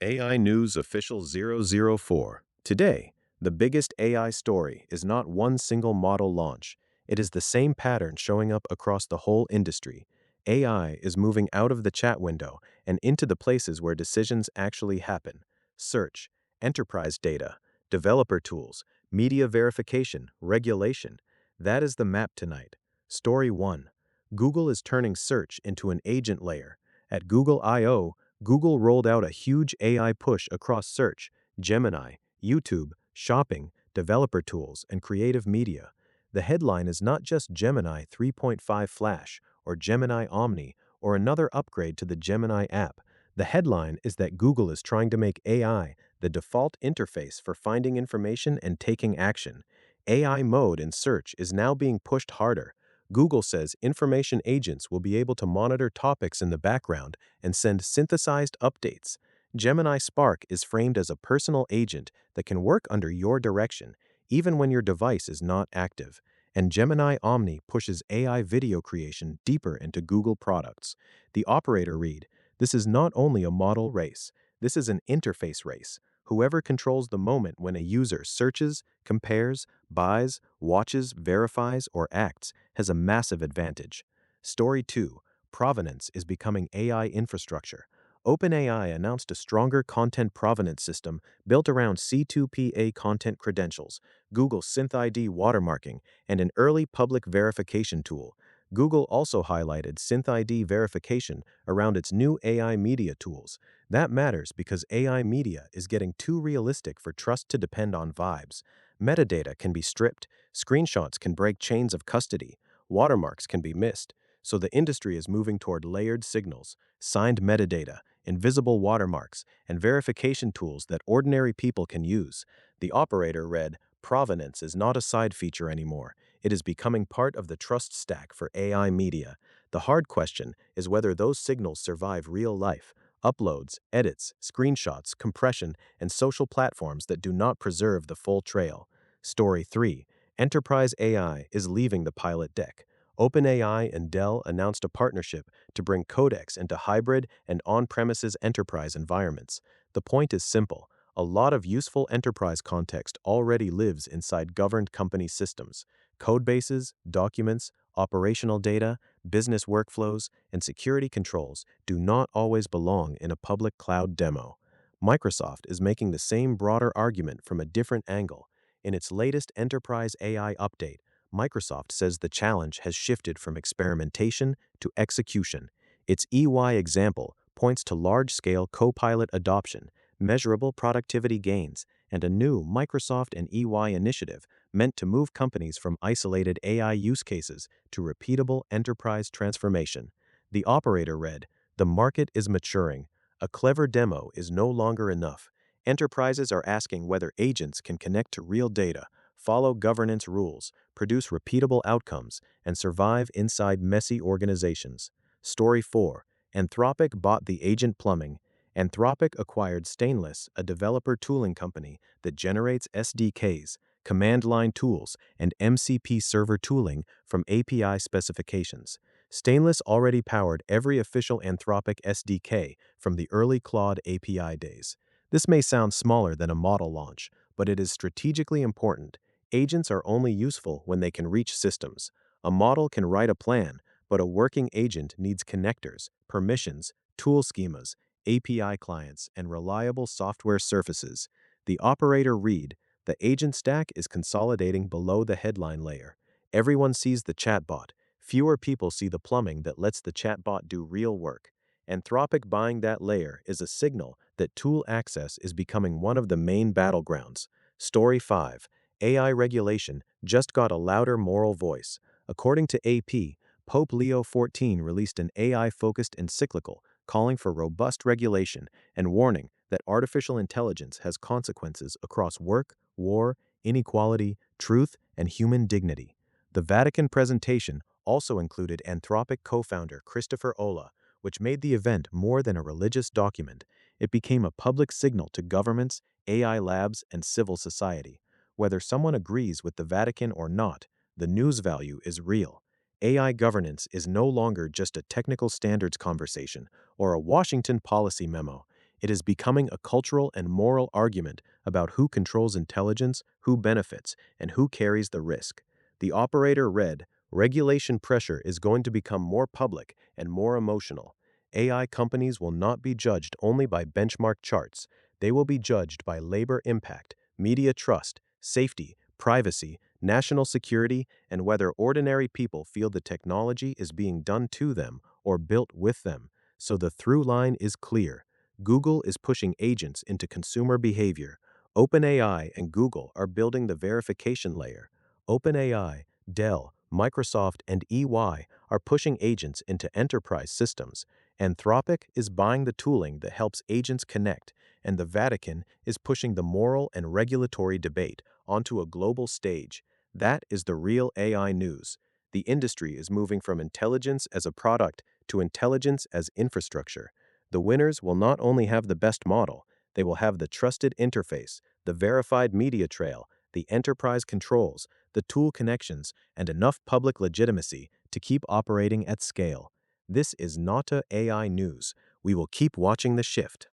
AI News Official 004. Today, the biggest AI story is not one single model launch. It is the same pattern showing up across the whole industry. AI is moving out of the chat window and into the places where decisions actually happen. Search, enterprise data, developer tools, media verification, regulation. That is the map tonight. Story 1. Google is turning search into an agent layer. At Google I/O, Google rolled out a huge AI push across search, Gemini, YouTube, shopping, developer tools, and creative media. The headline is not just Gemini 3.5 Flash or Gemini Omni or another upgrade to the Gemini app. The headline is that Google is trying to make AI the default interface for finding information and taking action. AI mode in search is now being pushed harder. Google says information agents will be able to monitor topics in the background and send synthesized updates. Gemini Spark is framed as a personal agent that can work under your direction, even when your device is not active. And Gemini Omni pushes AI video creation deeper into Google products. The operator read, "This is not only a model race, this is an interface race. Whoever controls the moment when a user searches, compares, buys, watches, verifies, or acts has a massive advantage." Story 2. Provenance is becoming AI infrastructure. OpenAI announced a stronger content provenance system built around C2PA content credentials, Google's SynthID watermarking, and an early public verification tool. Google also highlighted SynthID verification around its new AI media tools. That matters because AI media is getting too realistic for trust to depend on vibes. Metadata can be stripped, screenshots can break chains of custody, watermarks can be missed. So the industry is moving toward layered signals, signed metadata, invisible watermarks, and verification tools that ordinary people can use. The operator read, "Provenance is not a side feature anymore. It is becoming part of the trust stack for AI media." The hard question is whether those signals survive real life. Uploads, edits, screenshots, compression, and social platforms that do not preserve the full trail. Story 3. Enterprise AI is leaving the pilot deck. OpenAI and Dell announced a partnership to bring Codex into hybrid and on-premises enterprise environments. The point is simple. A lot of useful enterprise context already lives inside governed company systems. Codebases, documents, operational data, business workflows, and security controls do not always belong in a public cloud demo. Microsoft is making the same broader argument from a different angle. In its latest enterprise AI update, Microsoft says the challenge has shifted from experimentation to execution. Its EY example points to large-scale Copilot adoption, measurable productivity gains, and a new Microsoft and EY initiative meant to move companies from isolated AI use cases to repeatable enterprise transformation. The operator read, "The market is maturing. A clever demo is no longer enough. Enterprises are asking whether agents can connect to real data, follow governance rules, produce repeatable outcomes, and survive inside messy organizations." Story 4. Anthropic bought the agent plumbing. Anthropic acquired Stainless, a developer tooling company that generates SDKs, command line tools, and MCP server tooling from API specifications. Stainless already powered every official Anthropic SDK from the early Claude API days. This may sound smaller than a model launch, but it is strategically important. Agents are only useful when they can reach systems. A model can write a plan, but a working agent needs connectors, permissions, tool schemas, API clients, and reliable software surfaces. The operator read, "The agent stack is consolidating below the headline layer. Everyone sees the chatbot. Fewer people see the plumbing that lets the chatbot do real work." Anthropic buying that layer is a signal that tool access is becoming one of the main battlegrounds. Story 5. AI regulation just got a louder moral voice. According to AP, Pope Leo XIV released an AI-focused encyclical calling for robust regulation and warning that artificial intelligence has consequences across work, war, inequality, truth, and human dignity. The Vatican presentation also included Anthropic co-founder Christopher Olah, which made the event more than a religious document. It became a public signal to governments, AI labs, and civil society. Whether someone agrees with the Vatican or not, the news value is real. AI governance is no longer just a technical standards conversation or a Washington policy memo. It is becoming a cultural and moral argument about who controls intelligence, who benefits, and who carries the risk. The operator read, regulation pressure is going to become more public and more emotional. AI companies will not be judged only by benchmark charts. They will be judged by labor impact, media trust, safety, privacy, national security, and whether ordinary people feel the technology is being done to them or built with them. So the through line is clear. Google is pushing agents into consumer behavior. OpenAI and Google are building the verification layer. OpenAI, Dell, Microsoft, and EY are pushing agents into enterprise systems. Anthropic is buying the tooling that helps agents connect, and the Vatican is pushing the moral and regulatory debate onto a global stage. That is the real AI news. The industry is moving from intelligence as a product to intelligence as infrastructure. The winners will not only have the best model, they will have the trusted interface, the verified media trail, the enterprise controls, the tool connections, and enough public legitimacy to keep operating at scale. This is Nauta AI news. We will keep watching the shift.